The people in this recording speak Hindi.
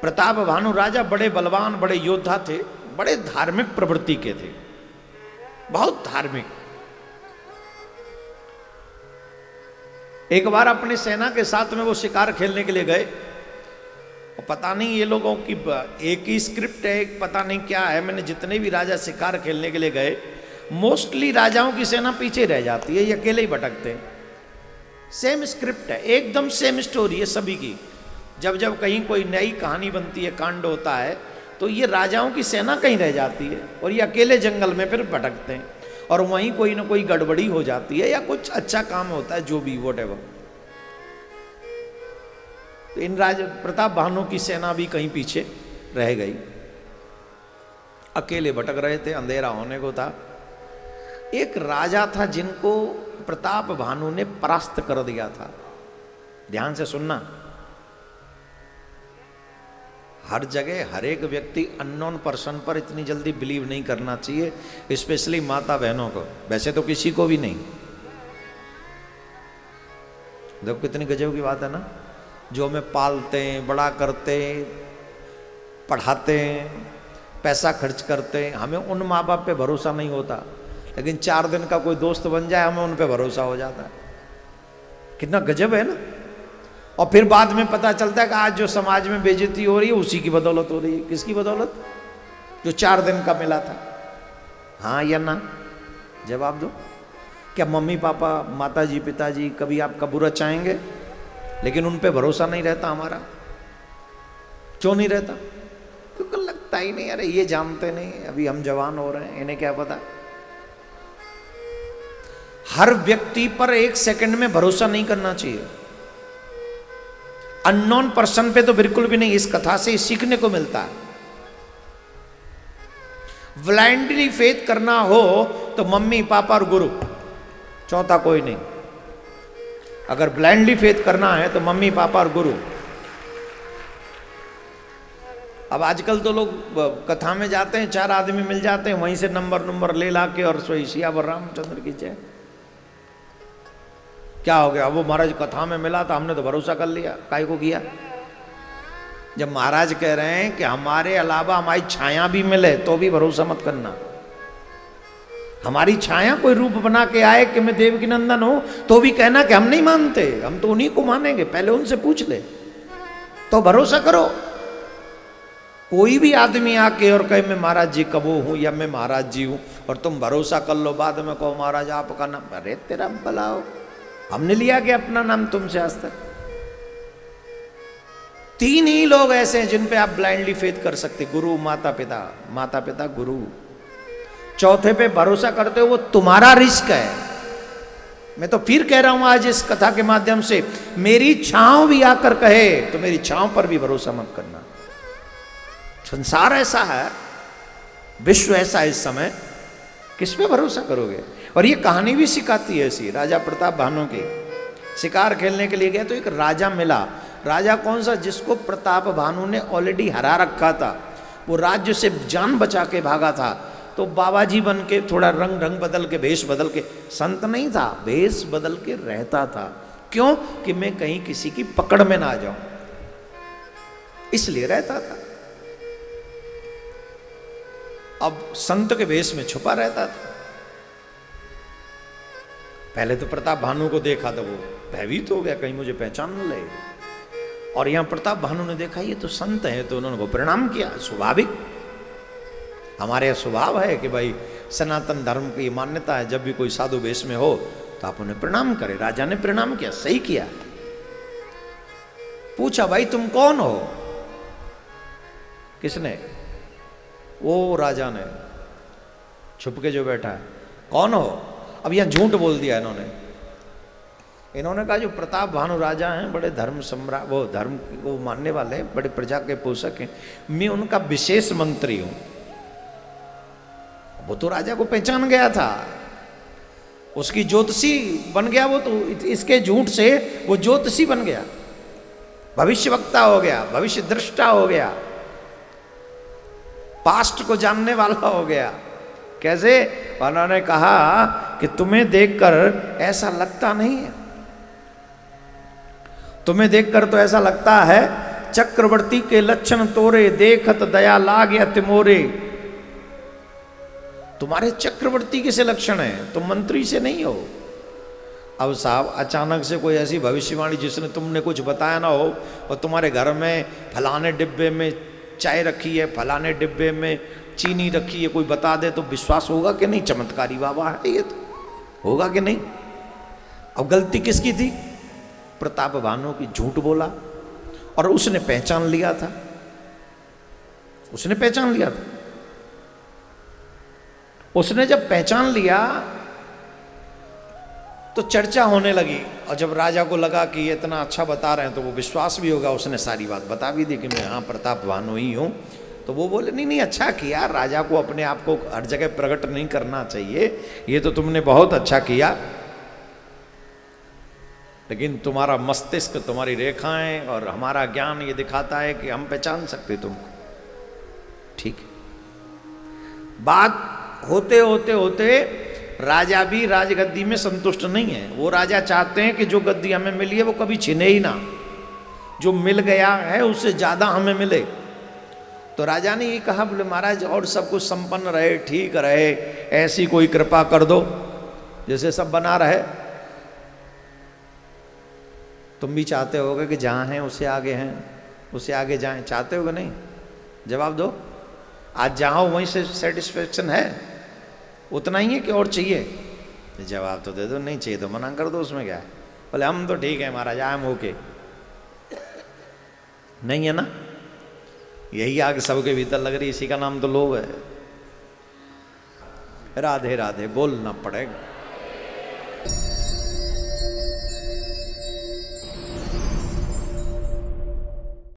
प्रताप भानु राजा बड़े बलवान, बड़े योद्धा थे, बड़े धार्मिक प्रवृत्ति के थे, बहुत धार्मिक। एक बार अपनी सेना के साथ में वो शिकार खेलने के लिए गए, और पता नहीं ये लोगों की एक ही स्क्रिप्ट है, एक पता नहीं क्या है। मैंने जितने भी राजा शिकार खेलने के लिए गए, मोस्टली राजाओं की सेना पीछे रह जाती है, ये अकेले ही भटकते हैं। सेम स्क्रिप्ट है, एकदम सेम स्टोरी है सभी की। जब जब कहीं कोई नई कहानी बनती है, कांड होता है, तो ये राजाओं की सेना कहीं रह जाती है और ये अकेले जंगल में फिर भटकते हैं, और वहीं कोई ना कोई गड़बड़ी हो जाती है या कुछ अच्छा काम होता है, जो भी व्हाटएवर। तो इन प्रताप भानु की सेना भी कहीं पीछे रह गई, अकेले भटक रहे थे, अंधेरा होने को था। एक राजा था जिनको प्रताप भानु ने परास्त कर दिया था। ध्यान से सुनना, हर जगह हर एक व्यक्ति अननोन पर्सन पर इतनी जल्दी बिलीव नहीं करना चाहिए, स्पेशली माता बहनों को, वैसे तो किसी को भी नहीं। देखो कितनी गजब की बात है ना, जो हमें पालते हैं, बड़ा करते हैं, पढ़ाते हैं, पैसा खर्च करते हैं, हमें उन माँ बाप पे भरोसा नहीं होता, लेकिन 4 दिन का कोई दोस्त बन जाए हमें उन पे भरोसा हो जाता है। कितना गजब है ना। और फिर बाद में पता चलता है कि आज जो समाज में बेइज्जती हो रही है उसी की बदौलत हो रही है। किसकी बदौलत? जो 4 दिन का मिला था। हाँ या ना जवाब दो। क्या मम्मी पापा, माता जी, पिताजी कभी आपका बुरा चाहेंगे? लेकिन उन पे भरोसा नहीं रहता हमारा। क्यों नहीं रहता? क्योंकि लगता ही नहीं, अरे ये जानते नहीं, अभी हम जवान हो रहे हैं, इन्हें क्या पता। हर व्यक्ति पर 1 सेकंड में भरोसा नहीं करना चाहिए। अननोन पर्सन पे तो बिल्कुल भी नहीं। इस कथा से सीखने को मिलता है। ब्लाइंडली फेथ करना हो तो मम्मी पापा और गुरु, चौथा कोई नहीं। अगर ब्लाइंडली फेथ करना है तो मम्मी पापा और गुरु। अब आजकल तो लोग कथा में जाते हैं, 4 आदमी मिल जाते हैं, वहीं से नंबर ले ला के और सोई सियावर रामचंद्र की जय। क्या हो गया? वो महाराज कथा में मिला था, हमने तो भरोसा कर लिया। काहे को किया? जब महाराज कह रहे हैं कि हमारे अलावा हमारी छाया भी मिले तो भी भरोसा मत करना। हमारी छाया कोई रूप बना के आए कि मैं देवकी नंदन हूं, तो भी कहना कि हम नहीं मानते, हम तो उन्हीं को मानेंगे। पहले उनसे पूछ ले तो भरोसा करो। कोई भी आदमी आके और कहे मैं महाराज जी कबो हूं या मैं महाराज जी हूं, और तुम भरोसा कर लो, बाद में कहो महाराज आपका नाम, अरे तेरा भलाओ, हमने लिया कि अपना नाम तुमसे आज तक। 3 ही लोग ऐसे हैं जिन पे आप ब्लाइंडली फेथ कर सकते, गुरु, माता पिता। माता पिता, गुरु। चौथे पे भरोसा करते हो, वो तुम्हारा रिस्क है। मैं तो फिर कह रहा हूं आज इस कथा के माध्यम से, मेरी छांव भी आकर कहे तो मेरी छांव पर भी भरोसा मत करना। संसार ऐसा है, विश्व ऐसा है इस समय, किस पे भरोसा करोगे? और ये कहानी भी सिखाती है ऐसी। राजा प्रताप भानु की शिकार खेलने के लिए गया तो एक राजा मिला। राजा कौन सा? जिसको प्रताप भानु ने ऑलरेडी हरा रखा था। वो राज्य से जान बचा के भागा था, तो बाबा जी बन के थोड़ा रंग बदल के, भेष बदल के, संत नहीं था, भेष बदल के रहता था। क्यों? कि मैं कहीं किसी की पकड़ में ना आ जाऊं, इसलिए रहता था। अब संत के भेष में छुपा रहता था। पहले तो प्रताप भानु को देखा तो वो भयभीत हो गया, कहीं मुझे पहचान न ले। और यहां प्रताप भानु ने देखा ये तो संत है, तो उन्होंने को प्रणाम किया। स्वाभाविक, हमारे यह स्वभाव है कि भाई सनातन धर्म की मान्यता है, जब भी कोई साधु वेश में हो तो आप उन्हें प्रणाम करें। राजा ने प्रणाम किया, सही किया। पूछा भाई तुम कौन हो? किसने? वो राजा ने, छुप के जो बैठा है, कौन हो? अब यहां झूठ बोल दिया इन्होंने। इन्होंने कहा जो प्रताप भानु राजा हैं, बड़े धर्म सम्राट, वो धर्म को मानने वाले, बड़े प्रजा के पोषक हैं, मैं उनका विशेष मंत्री हूं। वो तो राजा को पहचान गया था, उसकी ज्योतिषी बन गया वो तो। इसके झूठ से वो ज्योतिषी बन गया, भविष्यवक्ता हो गया, भविष्य दृष्टा हो गया, पास्ट को जानने वाला हो गया। कैसे? उन्होंने कहा कि तुम्हें देखकर ऐसा लगता नहीं है, तुम्हें देखकर तो ऐसा लगता है चक्रवर्ती के लक्षण तोरे, देखत दया लाग या तिमोरे। तुम्हारे चक्रवर्ती के से लक्षण है, तुम मंत्री से नहीं हो। अब साहब अचानक से कोई ऐसी भविष्यवाणी जिसने तुमने कुछ बताया ना हो, और तुम्हारे घर में फलाने डिब्बे में चाय रखी है, फलाने डिब्बे में चीनी रखी है, कोई बता दे तो विश्वास होगा कि नहीं? चमत्कारी बाबा है ये, तो होगा कि नहीं? अब गलती किसकी थी? प्रताप भानु की। झूठ बोला और उसने पहचान लिया था, उसने पहचान लिया था। उसने जब पहचान लिया तो चर्चा होने लगी, और जब राजा को लगा कि ये इतना अच्छा बता रहे हैं तो वो विश्वास भी होगा, उसने सारी बात बता भी दी कि मैं हाँ प्रताप भानु ही हूँ। तो वो बोले नहीं नहीं अच्छा किया, राजा को अपने आप को हर जगह प्रकट नहीं करना चाहिए, ये तो तुमने बहुत अच्छा किया, लेकिन तुम्हारा मस्तिष्क, तुम्हारी रेखाएं और हमारा ज्ञान ये दिखाता है कि हम पहचान सकते तुमको। ठीक है। बात होते होते होते राजा भी राजगद्दी में संतुष्ट नहीं है। वो राजा चाहते हैं कि जो गद्दी हमें मिली है वो कभी छिने ही ना, जो मिल गया है उससे ज़्यादा हमें मिले। तो राजा ने ये कहा, बोले महाराज और सब कुछ संपन्न रहे, ठीक रहे, ऐसी कोई कृपा कर दो जैसे सब बना रहे। तुम भी चाहते होगे कि जहाँ हैं उससे आगे हैं, उससे आगे जाएं, चाहते हो कि नहीं? जवाब दो। आज जहाँ हो वहीं से सेटिस्फेक्शन है, उतना ही है कि और चाहिए? जवाब तो दे दो। नहीं चाहिए तो मना कर दो, उसमें क्या है? बोले हम तो ठीक है महाराज, आई एम ओके। नहीं है ना? यही आग सबके भीतर लग रही, इसी का नाम तो लोभ है। राधे राधे बोलना पड़ेगा।